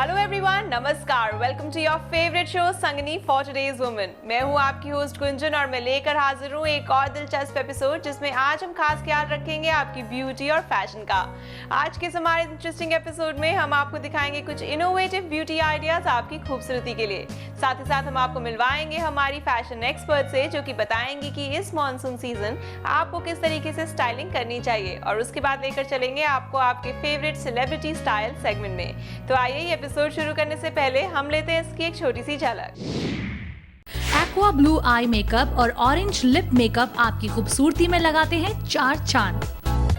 Hello everyone, नमस्कार। Welcome to your favourite show Sangini for today's women. मैं हूं आपकी होस्ट गुंजन और मैं लेकर हाजिर हूं एक और दिलचस्प एपिसोड जिसमें आज हम खास ख्याल रखेंगे आपकी ब्यूटी और फैशन का। आज के इस हमारे इंटरेस्टिंग एपिसोड में हम आपको दिखाएंगे कुछ इनोवेटिव ब्यूटी आइडियाज आपकी खूबसूरती के लिए। साथ ही साथ हम आपको मिलवाएंगे हमारी फैशन एक्सपर्ट से जो कि बताएंगी कि इस मॉनसून सीजन आपको किस तरीके से स्टाइलिंग करनी चाहिए, और उसके बाद लेकर चलेंगे आपको आपके फेवरेट सेलिब्रिटी स्टाइल सेगमेंट में। तो आइए एपिसोड शुरू करने से पहले हम लेते हैं इसकी एक छोटी सी झलक। एक्वा ब्लू आई मेकअप और ऑरेंज लिप मेकअप आपकी खूबसूरती में लगाते हैं चार चांद।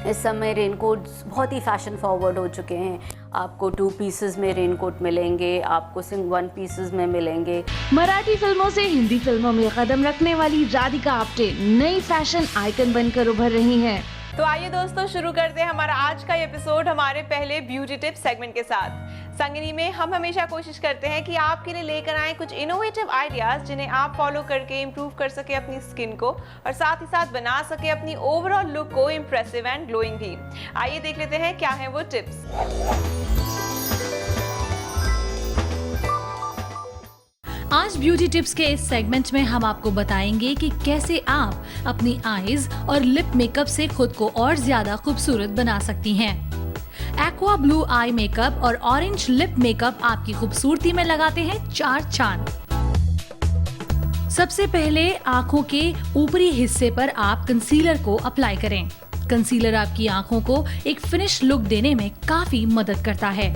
इस समय रेनकोट्स बहुत ही फैशन फॉरवर्ड हो चुके हैं। आपको 2 पीसेस में रेनकोट मिलेंगे, आपको सिंग 1 पीसेस में मिलेंगे। मराठी फिल्मों से हिंदी फिल्मों में कदम रखने वाली राधिका आप्टे नई फैशन आइकन बनकर उभर रही हैं। तो आइए दोस्तों शुरू करते हैं हमारा आज का एपिसोड हमारे पहले ब्यूटी टिप्स सेगमेंट के साथ। संगनी में हम हमेशा कोशिश करते हैं कि आपके लिए लेकर आए कुछ इनोवेटिव आइडियाज जिन्हें आप फॉलो करके इम्प्रूव कर सके अपनी स्किन को और साथ ही साथ बना सके अपनी ओवरऑल लुक को इम्प्रेसिव एंड ग्लोइंग भी। आइए देख लेते हैं क्या है वो टिप्स। आज ब्यूटी टिप्स के इस सेगमेंट में हम आपको बताएंगे कि कैसे आप अपनी आईज और लिप मेकअप से खुद को और ज्यादा खूबसूरत बना सकती हैं। एक्वा ब्लू आई मेकअप और ऑरेंज लिप मेकअप आपकी खूबसूरती में लगाते हैं चार चांद। सबसे पहले आंखों के ऊपरी हिस्से पर आप कंसीलर को अप्लाई करें। कंसीलर आपकी आंखों को एक फिनिश लुक देने में काफी मदद करता है।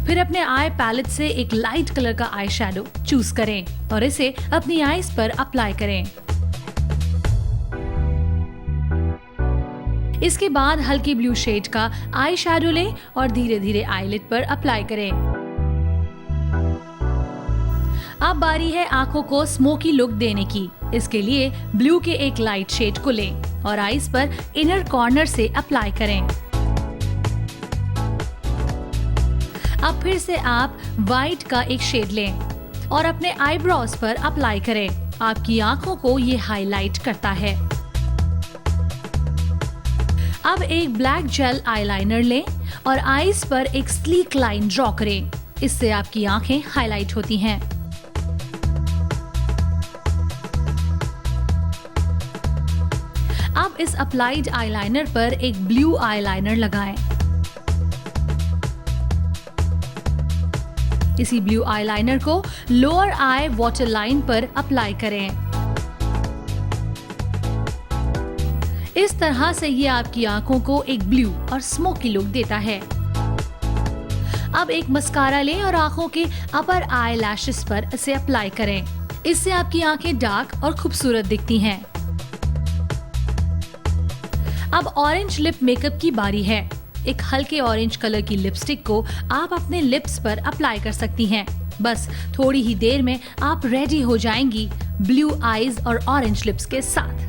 फिर अपने आई पैलेट से एक लाइट कलर का आई शैडो चूज करें और इसे अपनी आईज पर अप्लाई करें। इसके बाद हल्की ब्लू शेड का आई शैडो लें और धीरे धीरे आईलिड पर अप्लाई करें। अब बारी है आंखों को स्मोकी लुक देने की। इसके लिए ब्लू के एक लाइट शेड को लें और आईज पर इनर कॉर्नर से अप्लाई करें। अब फिर से आप व्हाइट का एक शेड लें और अपने आईब्रोज पर अप्लाई करें। आपकी आंखों को ये हाईलाइट करता है। अब एक ब्लैक जेल आईलाइनर लें और आईज पर एक स्लीक लाइन ड्रॉ करें। इससे आपकी आंखें हाईलाइट होती हैं। अब इस अप्लाइड आईलाइनर पर एक ब्लू आईलाइनर लगाएं। इसी ब्लू आईलाइनर को लोअर आई वाटर लाइन पर अप्लाई करें। इस तरह से ये आपकी आंखों को एक ब्लू और स्मोकी लुक देता है। अब एक मस्कारा लें और आंखों के अपर आई लैशेस पर इसे अप्लाई करें। इससे आपकी आंखें डार्क और खूबसूरत दिखती हैं। अब ऑरेंज लिप मेकअप की बारी है। एक हल्के ऑरेंज कलर की लिपस्टिक को आप अपने लिप्स पर अप्लाई कर सकती हैं। बस थोड़ी ही देर में आप रेडी हो जाएंगी ब्लू आईज और ऑरेंज लिप्स के साथ।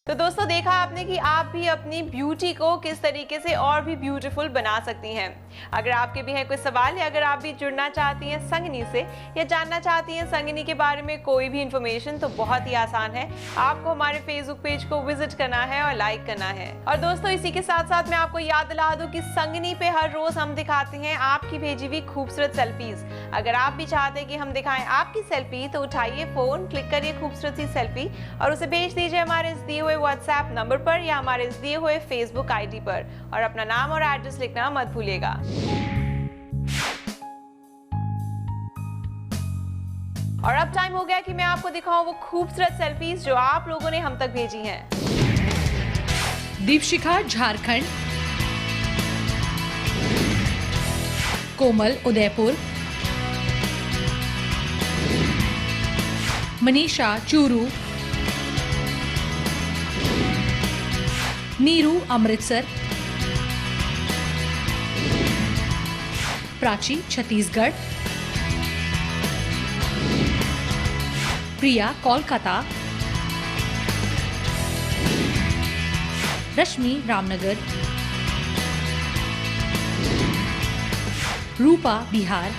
तो दोस्तों देखा आपने कि आप भी अपनी ब्यूटी को किस तरीके से और भी ब्यूटीफुल बना सकती हैं। अगर आपके भी हैं कोई सवाल या अगर आप भी जुड़ना चाहती हैं संगनी से या जानना चाहती हैं संगनी के बारे में कोई भी इंफॉर्मेशन, तो बहुत ही आसान है। आपको हमारे फेसबुक पेज को विजिट करना है और लाइक करना है। और दोस्तों इसी के साथ साथ मैं आपको याद दिला दूं कि संगनी पे हर रोज हम दिखाते हैं आपकी भेजी हुई खूबसूरत सेल्फीज। अगर आप भी चाहते हैं कि हम दिखाएं आपकी सेल्फी तो उठाइए फोन, क्लिक करिए खूबसूरत सी सेल्फी और उसे भेज दीजिए हमारे इस दिए हुए व्हाट्सएप नंबर पर या हमारे इस दिए हुए फेसबुक आईडी पर, और अपना नाम और एड्रेस लिखना मत भूलिएगा। और अब टाइम हो गया कि मैं आपको दिखाऊं वो खूबसूरत सेल्फीज जो आप लोगों ने हम तक भेजी हैं। दीपशिखा झारखंड, कोमल उदयपुर, मनीषा चूरू, नीरू अमृतसर, प्राची छत्तीसगढ़, प्रिया कोलकाता, रश्मि रामनगर, रूपा बिहार,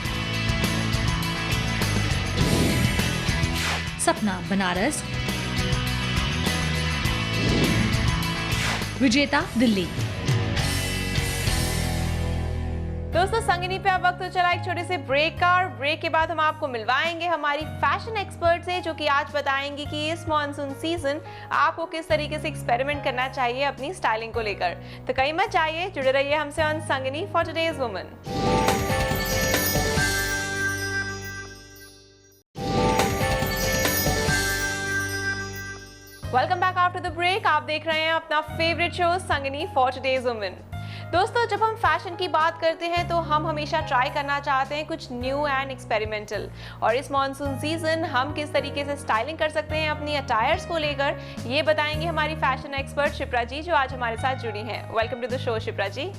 सपना बनारस, विजेता दिल्ली। दोस्तों संगिनी पे अब वक्त तो चला एक छोटे से ब्रेक का, और ब्रेक के बाद हम आपको मिलवाएंगे हमारी फैशन एक्सपर्ट से, जो कि आज बताएंगी कि इस मॉनसून सीजन आपको किस तरीके से एक्सपेरिमेंट करना चाहिए अपनी स्टाइलिंग को लेकर। तो कहीं मत जाइए, जुड़े रहिए हमसे on Sangini for today's woman. Welcome back after the break. आप देख रहे हैं अपना favourite show Sangini for today's woman. दोस्तों जब हम फैशन की बात करते हैं तो हम हमेशा ट्राई करना चाहते हैं कुछ न्यू एंड एक्सपेरिमेंटल, और इस मॉनसून सीजन हम किस तरीके से स्टाइलिंग कर सकते हैं अपनी अटायर्स को लेकर, ये बताएंगे हमारी फैशन एक्सपर्ट शिप्रा जी, जो आज हमारे साथ जुड़ी हैं। Welcome to the show Shipra ji.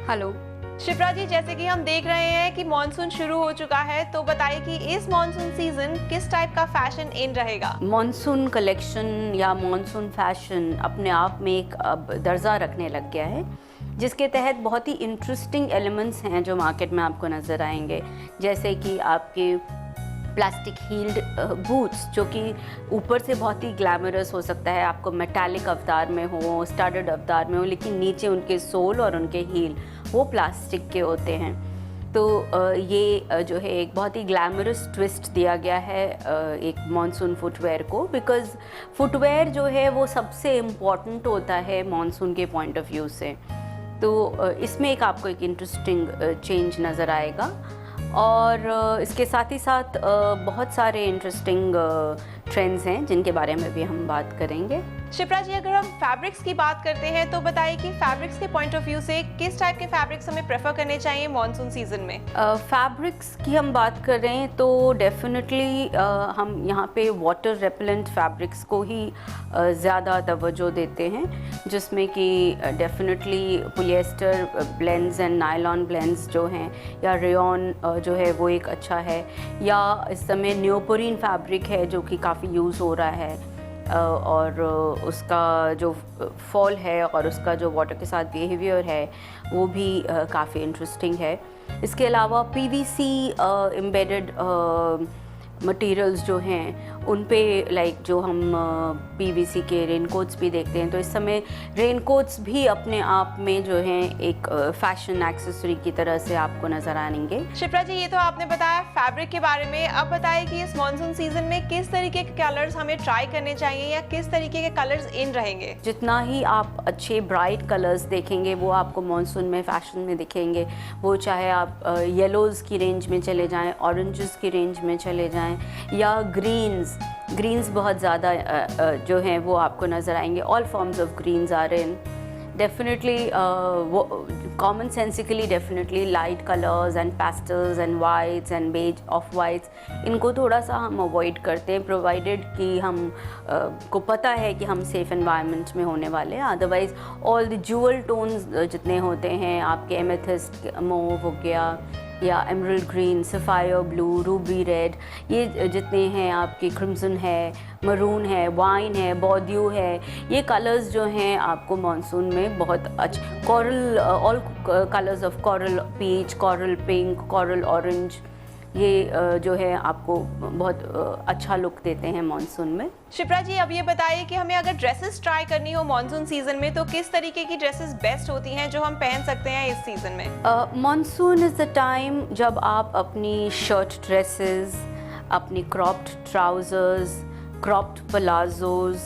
Hello Shipra ji, जैसे कि हम देख रहे हैं कि मॉनसून शुरू हो चुका है, तो बताइए कि इस मॉनसून सीजन किस टाइप का फैशन इन रहेगा। मॉनसून कलेक्शन या मॉनसून फैशन अपने आप में एक अब दर्जा रखने लग गया है, जिसके तहत बहुत ही इंटरेस्टिंग एलिमेंट्स हैं जो मार्केट में आपको नज़र आएंगे, जैसे कि आपके प्लास्टिक हील्ड बूट्स, जो कि ऊपर से बहुत ही ग्लैमरस हो सकता है, आपको मेटालिक अवतार में हो, स्टडड अवतार में हो, लेकिन नीचे उनके सोल और उनके हील वो प्लास्टिक के होते हैं। तो ये जो है एक बहुत ही ग्लैमरस ट्विस्ट दिया गया है एक मॉनसून फुटवेयर को, बिकॉज़ फुटवेयर जो है वो सबसे इम्पॉर्टेंट होता है मॉनसून के पॉइंट ऑफ व्यू से। तो इसमें एक आपको एक इंटरेस्टिंग चेंज नज़र आएगा, और इसके साथ ही साथ बहुत सारे इंटरेस्टिंग ट्रेंड्स हैं जिनके बारे में भी हम बात करेंगे। शिप्रा जी, अगर हम फैब्रिक्स की बात करते हैं तो बताइए कि फैब्रिक्स के पॉइंट ऑफ व्यू से किस टाइप के फैब्रिक्स हमें प्रेफर करने चाहिए मॉनसून सीजन में। फैब्रिक्स की हम बात कर रहे हैं तो डेफिनेटली हम यहाँ पे वाटर रेपेलेंट फैब्रिक्स को ही ज़्यादा तवज्जो देते हैं, जिसमें कि definitely polyester blends and nylon blends जो हैं, या रेयॉन जो है वो एक अच्छा है, या इस समय नियोपोरीन फैब्रिक है जो कि काफ़ी यूज़ हो रहा है, और उसका जो फॉल है और उसका जो वाटर के साथ बिहेवियर है वो भी काफ़ी इंटरेस्टिंग है। इसके अलावा पीवीसी एम्बेडेड मटेरियल्स जो हैं उन पे लाइक जो हम पीवीसी के रेनकोट्स भी देखते हैं, तो इस समय रेनकोट्स भी अपने आप में जो हैं एक फैशन एक्सेसरी की तरह से आपको नज़र आएंगे। शिप्रा जी, ये तो आपने बताया फैब्रिक के बारे में, अब बताइए कि इस मॉनसून सीजन में किस तरीके के कलर्स हमें ट्राई करने चाहिए या किस तरीके के कलर्स इन रहेंगे। जितना ही आप अच्छे ब्राइट कलर्स देखेंगे वो आपको मॉनसून में फैशन में दिखेंगे, वो चाहे आप येलोज़ की रेंज में चले जाएँ, ऑरेंजेस की रेंज में चले जाएँ, या ग्रीन्स बहुत ज़्यादा जो हैं वो आपको नज़र आएंगे। All forms of greens are in definitely, वो common sensically definitely light colours and pastels and whites and beige of whites, इनको थोड़ा सा हम अवॉइड करते हैं, प्रोवाइडेड कि हम को पता है कि हम सेफ़ एनवायरनमेंट में होने वाले हैं। Otherwise all the jewel tones जितने होते हैं, आपके एमेथिस्ट मोव हो गया, या emerald green, sapphire blue, Ruby red, ये जितने हैं आपके क्रिम्सन है, मरून है, वाइन है, बॉर्डियो है, ये कलर्स जो हैं आपको मॉनसून में बहुत अच्छे, coral, all colours of coral peach, coral pink, coral orange, ये जो है आपको बहुत अच्छा लुक देते हैं मॉनसून में। शिप्रा जी, अब ये बताइए कि हमें अगर ड्रेसेस ट्राई करनी हो मॉनसून सीजन में तो किस तरीके की ड्रेसेस बेस्ट होती हैं जो हम पहन सकते हैं इस सीजन में। मॉनसून इज़ द टाइम जब आप अपनी शर्ट ड्रेसेस, अपनी cropped trousers, cropped palazzos,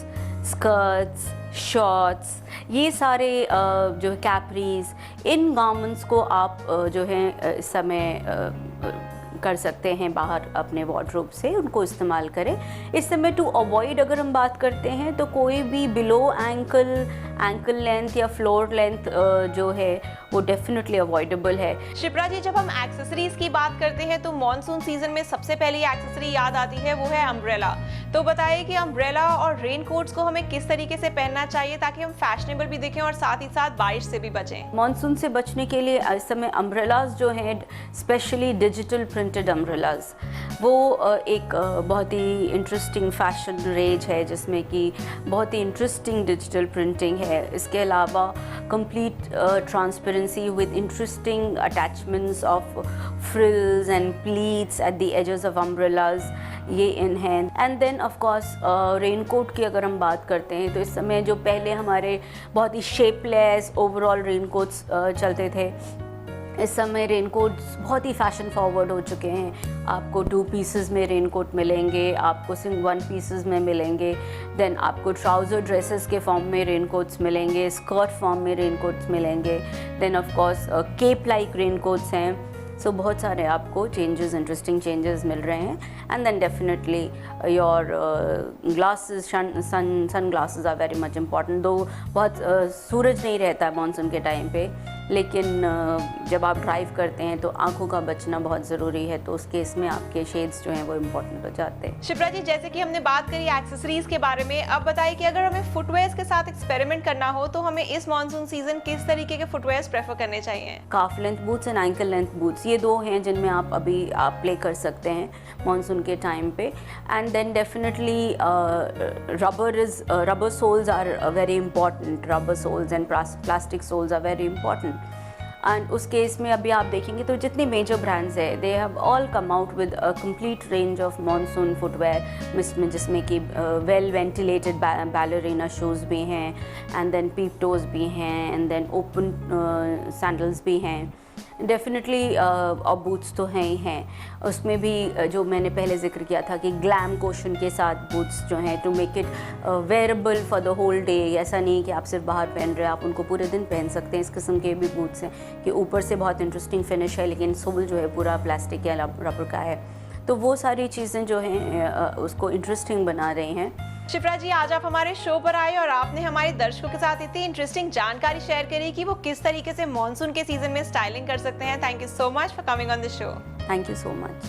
skirts, shorts, ये सारे जो कैपरीज, इन गारमेंट्स को आप जो है इस समय कर सकते हैं बाहर अपने वार्डरोब से, उनको इस्तेमाल करें। इस समय टू अवॉइड अगर हम बात करते हैं तो कोई भी बिलो एंकल लेंथ या फ्लोर लेंथ जो है वो डेफिनेटली अवॉइडेबल है। शिप्रा जी, जब हम एक्सेसरीज की बात करते हैं तो मॉनसून सीजन में सबसे पहली एक्सेसरी याद आती है, वो है अम्ब्रेला। तो बताइए कि अम्ब्रेला और रेनकोट्स को हमें किस तरीके से पहनना चाहिए ताकि हम फैशनेबल भी दिखें और साथ ही साथ बारिश से भी बचें। मॉनसून से बचने के लिए इस समय अम्ब्रेलाज जो हैं, स्पेशली डिजिटल प्रिंटेड अम्ब्रेलाज, वो एक बहुत ही इंटरेस्टिंग फैशन रेज है जिसमें कि बहुत ही इंटरेस्टिंग डिजिटल प्रिंटिंग है। इसके अलावा complete transparency can see with interesting attachments of frills and pleats at the edges of umbrellas, ये इन हैं. And then of course raincoat की अगर हम बात करते हैं तो इस समय जो पहले हमारे बहुत ही शेपलेस ओवरऑल रेनकोट्स चलते थे, इस समय रेनकोट्स बहुत ही फैशन फॉरवर्ड हो चुके हैं. आपको 2 पीसेस में रेनकोट मिलेंगे, आपको सिर्फ 1 पीसेस में मिलेंगे. देन आपको ट्राउज़र ड्रेसेस के फॉर्म में रेनकोट्स मिलेंगे, स्कर्ट फॉर्म में रेनकोट्स मिलेंगे. Then of course cape like raincoats हैं. सो बहुत सारे आपको चेंजेस, इंटरेस्टिंग चेंजेस मिल रहे हैं. And then definitely your glasses, sun glasses are very much important. दो बहुत सूरज नहीं रहता है मानसून के टाइम पे, लेकिन जब आप ड्राइव करते हैं तो आंखों का बचना बहुत ज़रूरी है. तो उस केस में आपके शेड्स जो हैं वो इम्पोर्टेंट हो जाते हैं. शिप्रा जी, जैसे कि हमने बात करी एक्सेसरीज के बारे में, अब बताइए कि अगर हमें फुटवेयर्स के साथ एक्सपेरिमेंट करना हो तो हमें इस मानसून सीजन किस तरीके के फुटवेयर्स प्रेफर करने चाहिए? Calf length boots and ankle length boots, ये 2 हैं जिनमें आप प्ले कर सकते हैं मानसून के टाइम पे. And then definitely rubber soles are very important. Rubber soles and plastic soles are very important. And उस केस में अभी आप देखेंगे तो जितने मेजर ब्रांड्स है, they have all come out with a complete range of monsoon footwear, जिसमें कि वेल वेंटिलेटेड बैलरीना शूज़ भी हैं, एंड देन पीप टोज भी हैं, एंड देन ओपन सैंडल्स भी हैं. डेफिनेटली और बूट्स तो हैं ही हैं. उसमें भी जो मैंने पहले जिक्र किया था कि ग्लैम कोशन के साथ बूट्स जो हैं, to make it wearable for the whole day. ऐसा नहीं कि आप सिर्फ बाहर पहन रहे हैं, आप उनको पूरे दिन पहन सकते हैं. इस किस्म के भी बूट्स हैं कि ऊपर से बहुत इंटरेस्टिंग फिनिश है, लेकिन सोल जो है पूरा प्लास्टिक या रबर का है. तो वो सारी चीज़ें जो हैं उसको इंटरेस्टिंग बना रही हैं. शिप्रा जी, आज आप हमारे शो पर आए और आपने हमारे दर्शकों के साथ इतनी इंटरेस्टिंग जानकारी शेयर करी कि वो किस तरीके से मानसून के सीजन में स्टाइलिंग कर सकते हैं. Thank you so much for coming on the show. Thank you so much.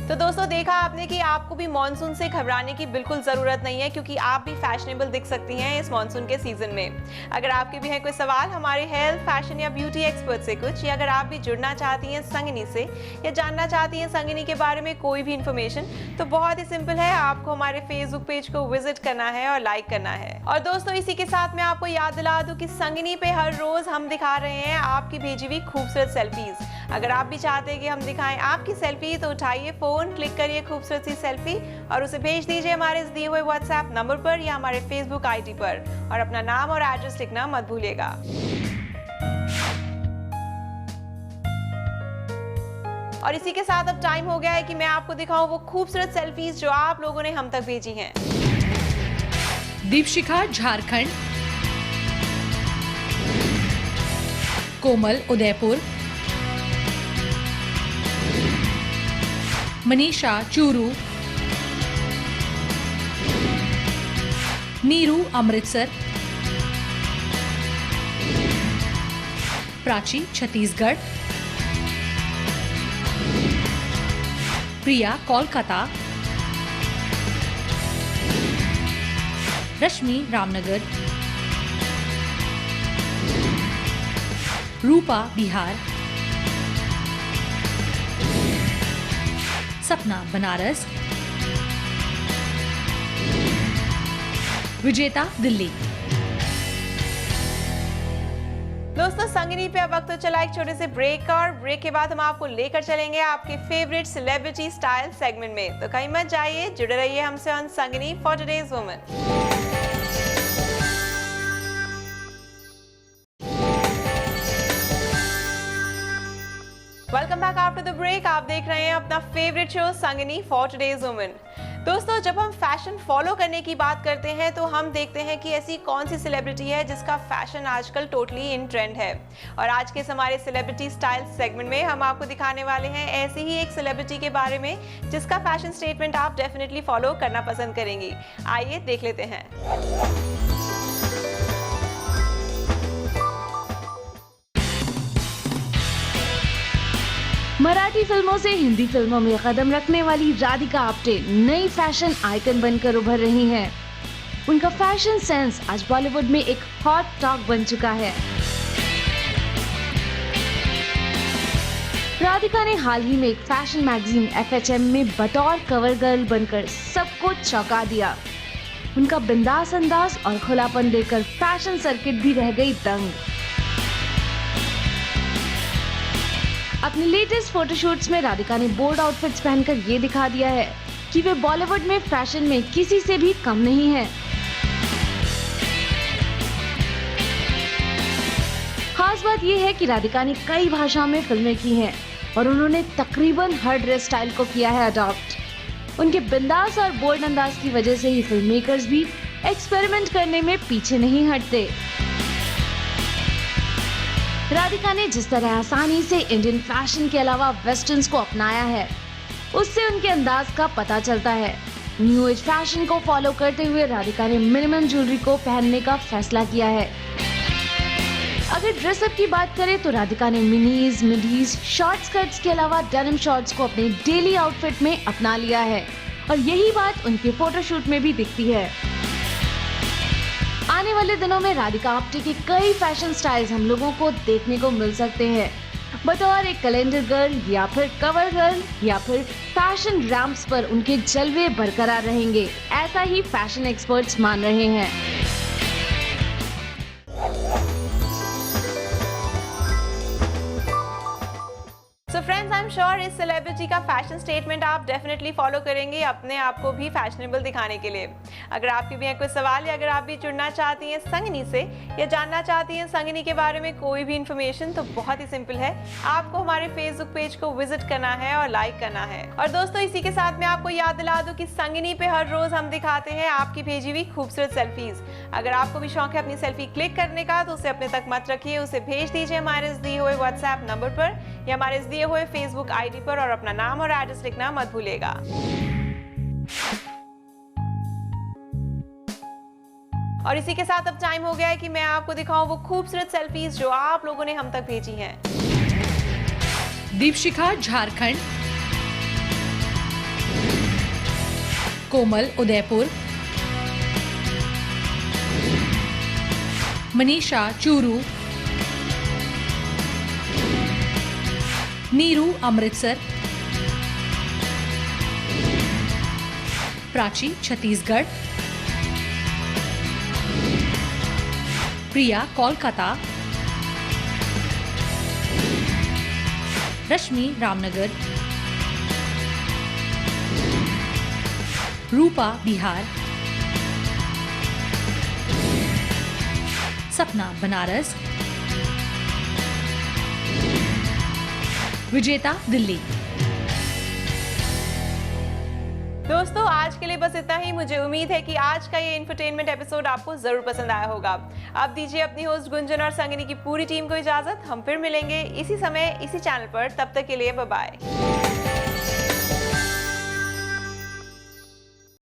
तो दोस्तों, देखा आपने कि आपको भी मानसून से घबराने की बिल्कुल ज़रूरत नहीं है, क्योंकि आप भी फैशनेबल दिख सकती हैं इस मानसून के सीजन में. अगर आपके भी हैं कोई सवाल हमारे हेल्थ, फैशन या ब्यूटी एक्सपर्ट से कुछ, या अगर आप भी जुड़ना चाहती हैं संगिनी से या जानना चाहती हैं संगिनी के बारे में कोई भी इन्फॉर्मेशन, तो बहुत ही सिंपल है. आपको हमारे फेसबुक पेज को विजिट करना है और लाइक करना है. और दोस्तों, इसी के साथ मैं आपको याद दिला दूं कि संगिनी पे हर रोज हम दिखा रहे हैं आपकी भेजी हुई खूबसूरत सेल्फीज. अगर आप भी चाहते हैं कि हम दिखाएं आपकी सेल्फी, तो उठाइए फोन, क्लिक करिए खूबसूरत सी सेल्फी और उसे भेज दीजिए हमारे इस दिए हुए व्हाट्सएप नंबर पर या हमारे फेसबुक आईडी पर. और अपना नाम और एड्रेस लिखना मत भूलिएगा. और इसी के साथ अब टाइम हो गया है कि मैं आपको दिखाऊं वो खूबसूरत सेल्फीज जो आप लोगों ने हम तक भेजी हैं. दीपशिखा झारखंड, कोमल उदयपुर, मनीषा चूरू, नीरू अमृतसर, प्राची छत्तीसगढ़, प्रिया कोलकाता, रश्मि रामनगर, रूपा बिहार, सपना बनारस, विजेता दिल्ली. दोस्तों, संगिनी पे अब वक्त तो चला एक छोटे से ब्रेक का, और ब्रेक के बाद हम आपको लेकर चलेंगे आपके फेवरेट सेलिब्रिटी स्टाइल सेगमेंट में. तो कहीं मत जाइए, जुड़े रहिए हमसे on Sangini for today's woman. Welcome back after the break. आप देख रहे हैं अपना favourite show Sangini for today's woman. दोस्तों, जब हम फैशन फॉलो करने की बात करते हैं तो हम देखते हैं कि ऐसी कौन सी सेलिब्रिटी है जिसका फैशन आजकल टोटली इन ट्रेंड है. और आज के हमारे सेलिब्रिटी स्टाइल सेगमेंट में हम आपको दिखाने वाले हैं ऐसे ही एक सेलिब्रिटी के बारे में जिसका फैशन स्टेटमेंट आप डेफिनेटली फॉलो करना पसंद करेंगी. आइए देख लेते हैं. मराठी फिल्मों से हिंदी फिल्मों में कदम रखने वाली राधिका आप्टे नई फैशन आइकन बनकर उभर रही हैं. उनका फैशन सेंस आज बॉलीवुड में एक हॉट टॉक बन चुका है. राधिका ने हाल ही में एक फैशन मैगजीन FHM में बतौर कवर गर्ल बनकर सबको चौंका दिया. उनका बिंदास अंदाज और खुलापन देखकर फैशन सर्किट भी रह गई दंग. अपने लेटेस्ट फोटोशूट्स में राधिका ने बोल्ड आउटफिट्स पहनकर ये दिखा दिया है कि वे बॉलीवुड में फैशन में किसी से भी कम नहीं है। खास बात यह है कि राधिका ने कई भाषाओं में फिल्में की हैं और उन्होंने तकरीबन हर ड्रेस स्टाइल को किया है अडॉप्ट। उनके बिंदास और बोल्ड अंदाज की वजह से ही फिल्म मेकर्स भी एक्सपेरिमेंट करने में पीछे नहीं हटते। राधिका ने जिस तरह आसानी से इंडियन फैशन के अलावा वेस्टर्न्स को अपनाया है, उससे उनके अंदाज का पता चलता है। न्यू एज फैशन को फॉलो करते हुए राधिका ने मिनिमम ज्वेलरी को पहनने का फैसला किया है। अगर ड्रेसअप की बात करें तो राधिका ने मिनीज, मिडीज, शॉर्ट स्कर्ट्स के अलावा डेनिम शॉर्ट्स को अपने डेली आउटफिट में अपना लिया है और यही बात उनके फोटोशूट में भी दिखती है। आने वाले दिनों में राधिका आप्टे के कई फैशन स्टाइल्स हम लोगों को देखने को मिल सकते हैं। बतौर एक कैलेंडर गर्ल या फिर कवर गर्ल या फिर फैशन रैंप्स पर उनके जलवे बरकरार रहेंगे, ऐसा ही फैशन एक्सपर्ट्स मान रहे हैं। So friends, I am sure इस सेलिब्रिटी का फैशन स्टेटमेंट आप डेफिनेटली फॉलो करेंगे अपने आप को भी फैशनेबल दिखाने के लिए। अगर आपके भी हैं कोई सवाल या अगर आप भी जुड़ना चाहती हैं संगिनी से या जानना चाहती हैं संगिनी के बारे में कोई भी इन्फॉर्मेशन, तो बहुत ही सिंपल है, आपको हमारे फेसबुक पेज को विजिट करना है और लाइक करना है। और दोस्तों, इसी के साथ मैं आपको याद दिला दूं कि संगिनी पे हर रोज हम दिखाते हैं आपकी भेजी हुई खूबसूरत सेल्फीज। अगर आपको भी शौक है अपनी सेल्फी क्लिक करने का, तो उसे अपने तक मत रखिए, उसे भेज दीजिए हमारे इस दिए हुए व्हाट्सएप नंबर पर या हमारे इस दिए हुए फेसबुक आईडी पर और अपना नाम और एड्रेस लिखना मत भूलिएगा। और इसी के साथ अब टाइम हो गया है कि मैं आपको दिखाऊं वो खूबसूरत सेल्फीज जो आप लोगों ने हम तक भेजी हैं। दीपशिखा झारखंड, कोमल उदयपुर, मनीषा चूरू, नीरू अमृतसर, प्राची छत्तीसगढ़, प्रिया कोलकाता, रश्मि रामनगर, रूपा बिहार, सपना बनारस, विजेता दिल्ली। दोस्तों, आज के लिए बस इतना ही। मुझे उम्मीद है कि आज का ये इंफरटेनमेंट एपिसोड आपको जरूर पसंद आया होगा। अब दीजिए अपनी होस्ट गुंजन और संगिनी की पूरी टीम को इजाजत। हम फिर मिलेंगे इसी समय इसी चैनल पर। तब तक के लिए बाय बाय।